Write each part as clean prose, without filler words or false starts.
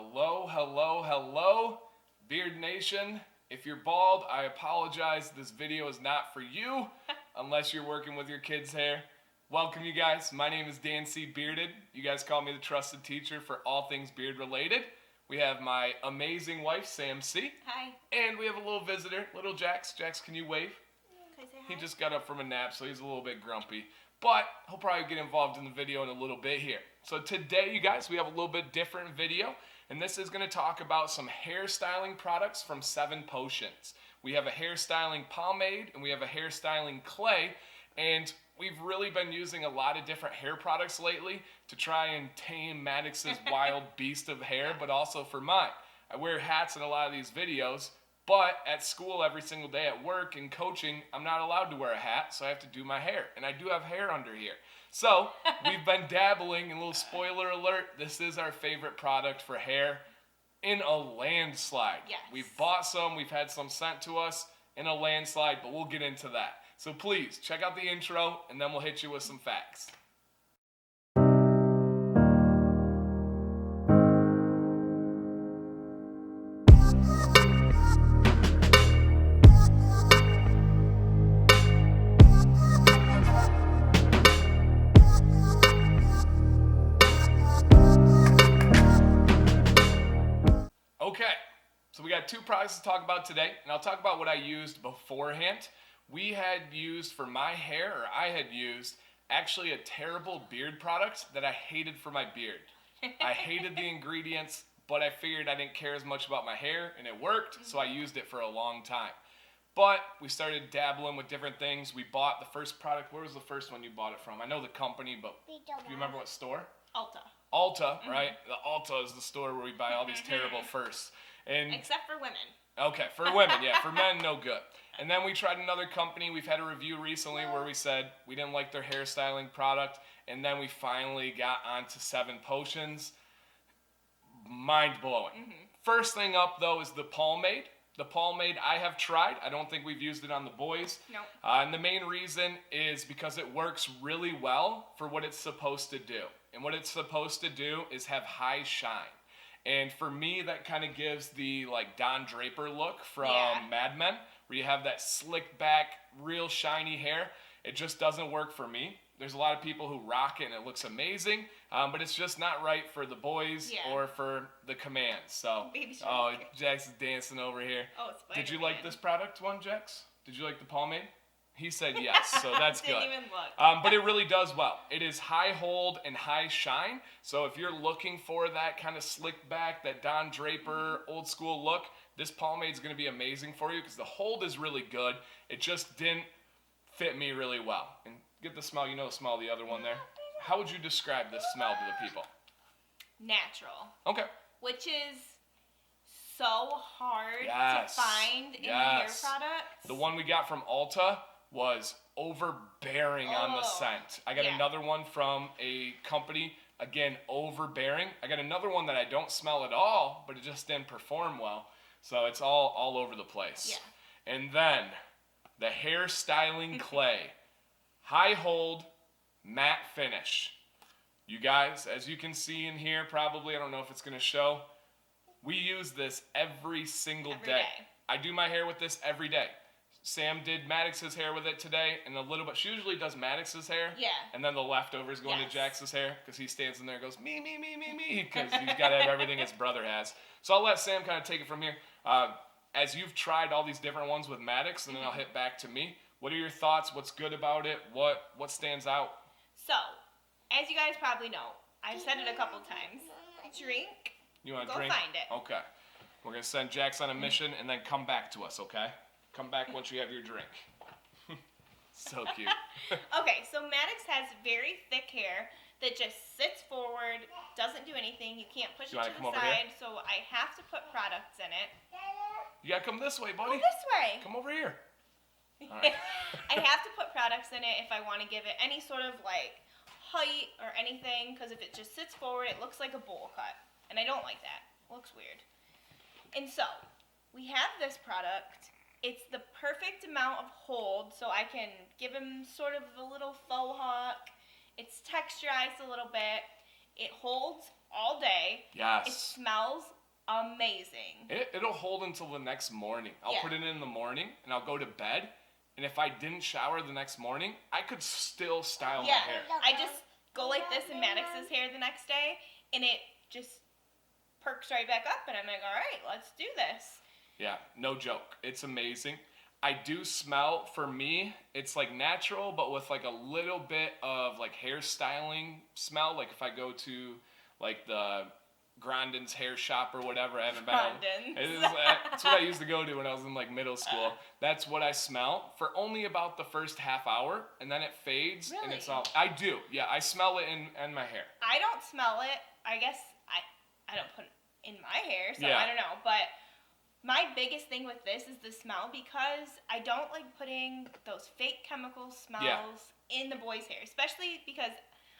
Hello, hello, hello, Beard Nation. If you're bald, I apologize. This video is not for you unless you're working with your kids' hair. Welcome, you guys. My name is DanCBearded. You guys call me the trusted teacher for all things beard related. We have my amazing wife, Sam C. Hi. And we have a little visitor, little Jax. Jax, can you wave? Can I say hi? He just got up from a nap, so he's a little bit grumpy. But he'll probably get involved in the video in a little bit here. So today, you guys, we have a little bit different video. And this is going to talk about some hairstyling products from 7 Potions. We have a hairstyling pomade and we have a hairstyling clay. And we've really been using a lot of different hair products lately to try and tame Maddox's wild beast of hair, but also for mine. I wear hats in a lot of these videos, but at school every single day at work and coaching, I'm not allowed to wear a hat, so I have to do my hair. And I do have hair under here. So we've been dabbling, and a little spoiler alert, this is our favorite product for hair in a landslide. Yes. We've bought some, we've had some sent to us in a landslide, but we'll get into that. So please, check out the intro, and then we'll hit you with some facts. Okay, so we got 2 products to talk about today, and I'll talk about what I used beforehand. We had used for my hair, or I had used, actually a terrible beard product that I hated for my beard. I hated the ingredients, but I figured I didn't care as much about my hair, and it worked, so I used it for a long time. But we started dabbling with different things. We bought the first product. Where was the first one you bought it from? I know the company, but do you remember what store? Ulta, right? The Ulta is the store where we buy all these terrible firsts. And except for women. Okay, for women, yeah. For men, no good. And then we tried another company. We've had a review recently where we said we didn't like their hairstyling product. And then we finally got onto 7 Potions. Mind-blowing. First thing up, though, is the pomade. The pomade I have tried. I don't think we've used it on the boys. No. And the main reason is because it works really well for what it's supposed to do. And what it's supposed to do is have high shine. And for me, that kind of gives the like Don Draper look from Mad Men, where you have that slick back, real shiny hair. It just doesn't work for me. There's a lot of people who rock it and it looks amazing, but it's just not right for the boys or for the commands. So, oh, Jax is dancing over here. Oh, Spider-Man. Did you like this product one, Jax? Did you like the pomade? He said yes, so that's good. Didn't even look. But it really does well. It is high hold and high shine. So if you're looking for that kind of slick back, that Don Draper old school look, this pomade is going to be amazing for you because the hold is really good. It just didn't fit me really well. And get the smell. You know the smell of the other one there. How would you describe this smell to the people? Natural. Okay. Which is so hard to find in hair products. The one we got from Ulta was overbearing on the scent. I got another one from a company, again, overbearing. I got another one that I don't smell at all, but it just didn't perform well. So it's all over the place. Yeah. And then the hair styling clay. High hold, matte finish. You guys, as you can see in here, probably, I don't know if it's going to show, we use this every single day. I do my hair with this every day. Sam did Maddox's hair with it today, and a little bit. She usually does Maddox's hair, and then the leftovers go into Jax's hair, because he stands in there and goes, me, because he's got to have everything his brother has. So I'll let Sam kind of take it from here. As you've tried all these different ones with Maddox, and then I'll hit back to me. What are your thoughts? What's good about it? What stands out? So, as you guys probably know, I've said it a couple times. Drink. You want to go drink? Find it. Okay. We're going to send Jax on a mission and then come back to us, okay? Come back once you have your drink. So cute. Okay, so Maddox has very thick hair that just sits forward, doesn't do anything. You can't push it to the side, so I have to put products in it. You got to come this way, buddy. Oh, this way. Come over here. All right. I have to put products in it if I want to give it any sort of like height or anything, because if it just sits forward, it looks like a bowl cut. And I don't like that. It looks weird. And so, we have this product. It's the perfect amount of hold, so I can give him sort of a little faux hawk. It's texturized a little bit. It holds all day. Yes. It smells amazing. It'll hold until the next morning. I'll put it in the morning, and I'll go to bed. And if I didn't shower the next morning, I could still style my hair. I just go like this in Maddox's hair the next day, and it just perks right back up, and I'm like, all right, let's do this. Yeah, no joke. It's amazing. I do smell, for me, it's like natural, but with like a little bit of like hairstyling smell. Like if I go to like the Grandin's hair shop or whatever, I haven't been. That's what I used to go to when I was in like middle school. That's what I smell for only about the first half hour, and then it fades. Really? And it's all. I do. Yeah, I smell it in my hair. I don't smell it. I guess I don't put it in my hair, so Yeah. I don't know. But my biggest thing with this is the smell, because I don't like putting those fake chemical smells in the boys' hair, especially because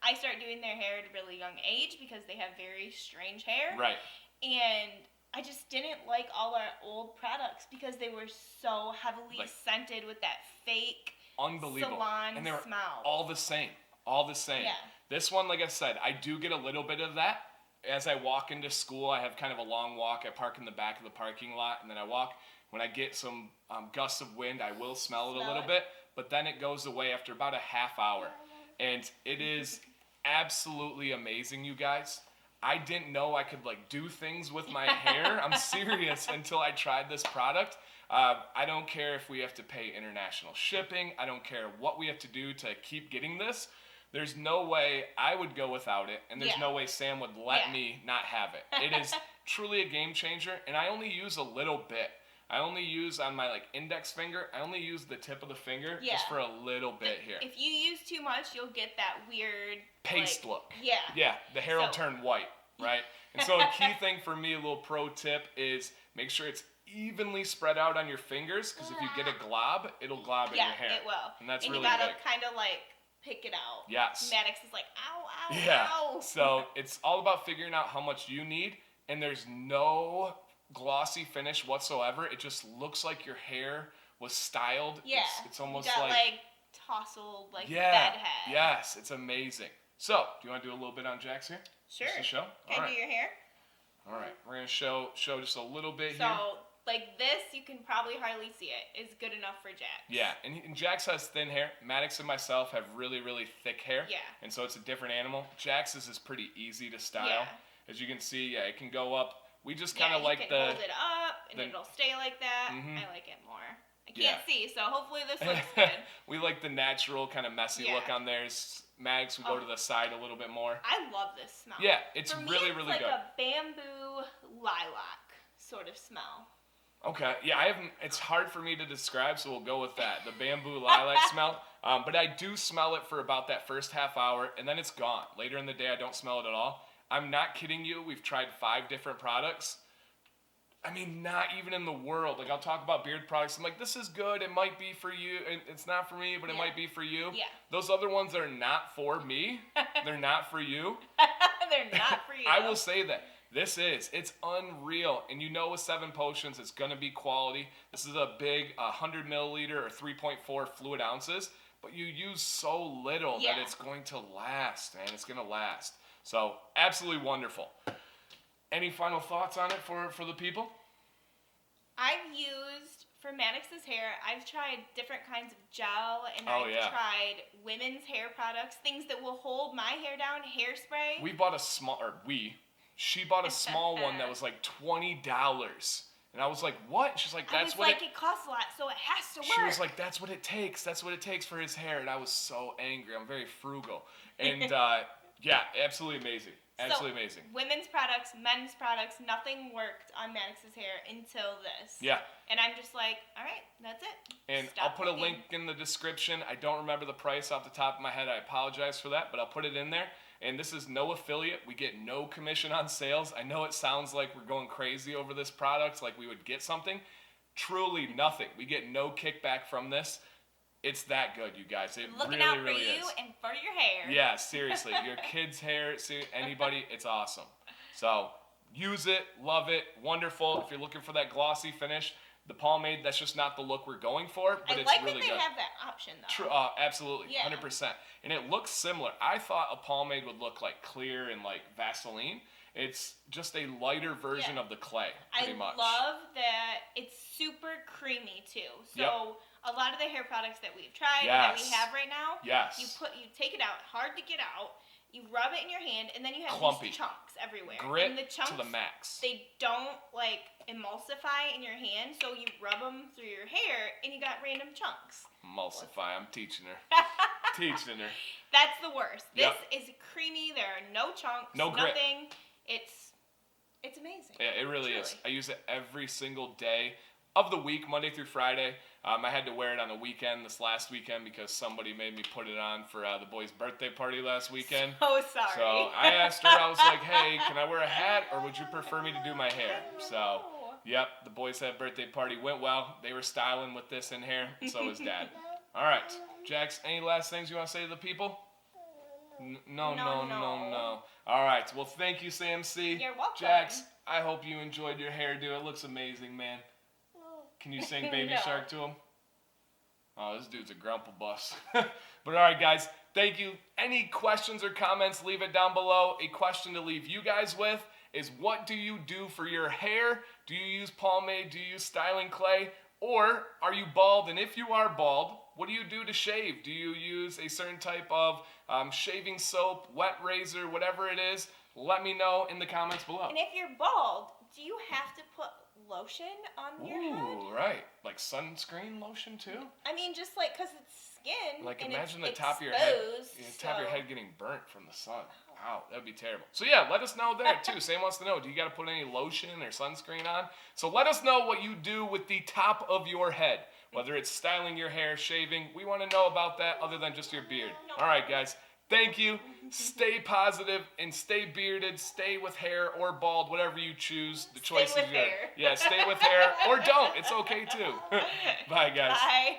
I start doing their hair at a really young age because they have very strange hair. Right. And I just didn't like all our old products because they were so heavily scented with that fake unbelievable salon and they were smell. all the same. Yeah. This one, like I said, I do get a little bit of that. As I walk into school, I have kind of a long walk. I park in the back of the parking lot, and then I walk. When I get some gusts of wind, I will smell it a little bit, but then it goes away after about a half hour. And it is absolutely amazing, you guys. I didn't know I could like do things with my hair. I'm serious until I tried this product. I don't care if we have to pay international shipping. I don't care what we have to do to keep getting this. There's no way I would go without it, and there's no way Sam would let me not have it. It is truly a game changer, and I only use a little bit. I only use on my like index finger. I only use the tip of the finger just for a little bit here. If you use too much, you'll get that weird paste look. Yeah. Yeah, the hair will turn white, right? And so a key thing for me, a little pro tip, is make sure it's evenly spread out on your fingers, because if you get a glob, it'll glob in your hair. Yeah, it will. And that's really you gotta big. kind of like pick it out. Yes. Maddox is like, ow, Yeah. ow. So it's all about figuring out how much you need, and there's no glossy finish whatsoever. It just looks like your hair was styled. Yeah. It's almost you got, like tousled bed head. Yes, it's amazing. So, do you want to do a little bit on Jack's here? Sure. Just to show? Can I do your hair? All right. We're going to show just a little bit here. So, like this, you can probably hardly see it. Is good enough for Jax. Yeah, and Jax has thin hair. Maddox and myself have really, really thick hair. Yeah. And so it's a different animal. Jax's is pretty easy to style. Yeah. As you can see, it can go up. We just kind of like you can hold it up, and it'll stay like that. Mm-hmm. I like it more. I can't see, so hopefully this looks good. We like the natural kind of messy look on theirs. Maddox will go to the side a little bit more. I love this smell. Yeah, it's For me, really, it's really like good. a bamboo lilac sort of smell. Okay, yeah, it's hard for me to describe, so we'll go with that. The bamboo lilac smell. But I do smell it for about that first half hour, and then it's gone. Later in the day, I don't smell it at all. I'm not kidding you. We've tried 5 different products. I mean, not even in the world. Like, I'll talk about beard products. I'm like, this is good. It might be for you. It's not for me, but it might be for you. Yeah. Those other ones are not for me. They're not for you. They're not for you. I will say that. It's unreal. And you know with 7 potions, it's going to be quality. This is a big 100 milliliter or 3.4 fluid ounces. But you use so little that it's going to last, man. It's going to last. So, absolutely wonderful. Any final thoughts on it for the people? I've used, for Maddox's hair, I've tried different kinds of gel, and I've tried women's hair products, things that will hold my hair down, hairspray. She bought a small one that was like $20. And I was like, what? And she's like, it costs a lot, so it has to work. She was like, that's what it takes. That's what it takes for his hair. And I was so angry. I'm very frugal. And absolutely amazing. Absolutely amazing. Women's products, men's products, nothing worked on Maddox's hair until this. Yeah. And I'm just like, all right, that's it. And I'll put a link in the description. I don't remember the price off the top of my head. I apologize for that, but I'll put it in there. And this is no affiliate. We get no commission on sales. I know it sounds like we're going crazy over this product, like we would get something. Truly nothing. We get no kickback from this. It's that good, you guys. It Looking really, out for really you is. and for your hair. Yeah, seriously. Your kids' hair, anybody, it's awesome. So use it, love it, wonderful. If you're looking for that glossy finish, the pomade, that's just not the look we're going for, but it's really good. I like that they have that option, though. True, absolutely, 100%. And it looks similar. I thought a pomade would look like clear and like Vaseline, It's just a lighter version of the clay, pretty much. I love that it's super creamy too. So a lot of the hair products that we've tried and that we have right now, you take it out, hard to get out. You rub it in your hand, and then you have these chunks everywhere. Grit and the chunks, to the max. They don't like emulsify in your hand, so you rub them through your hair, and you got random chunks. Emulsify. I'm teaching her. Teaching her. That's the worst. This is creamy. There are no chunks. No grit. Nothing. It's amazing. Yeah, it really is. I use it every single day of the week, Monday through Friday. I had to wear it on the weekend this last weekend because somebody made me put it on for the boy's birthday party last weekend. So sorry. So I asked her, I was like, hey, can I wear a hat or would you prefer me to do my hair? So, yep, the boys' had birthday party went well. They were styling with this in hair, and so was Dad. All right, Jax, any last things you want to say to the people? No. All right, well, thank you, Sam C. You're welcome. Jax, I hope you enjoyed your hairdo. It looks amazing, man. Can you sing Baby Shark to him? Oh, this dude's a grumple bus. But all right, guys, thank you. Any questions or comments, leave it down below. A question to leave you guys with is, what do you do for your hair? Do you use pomade? Do you use styling clay? Or are you bald? And if you are bald, what do you do to shave? Do you use a certain type of shaving soap, wet razor, whatever it is? Let me know in the comments below. And if you're bald, do you have to put lotion on your head? Ooh, right. Like sunscreen lotion too? I mean, just like, because it's skin. Like, and imagine it's the top of your head. So... Top of your head getting burnt from the sun. Wow, that would be terrible. So yeah, let us know there too. Sam wants to know, do you got to put any lotion or sunscreen on? So let us know what you do with the top of your head. Whether it's styling your hair, shaving, we want to know about that other than just your beard. All right, guys. Thank you. Stay positive and stay bearded. Stay with hair or bald, whatever you choose. The choice is yours. Hair. Yeah, stay with hair or don't. It's okay too. Bye, guys. Bye.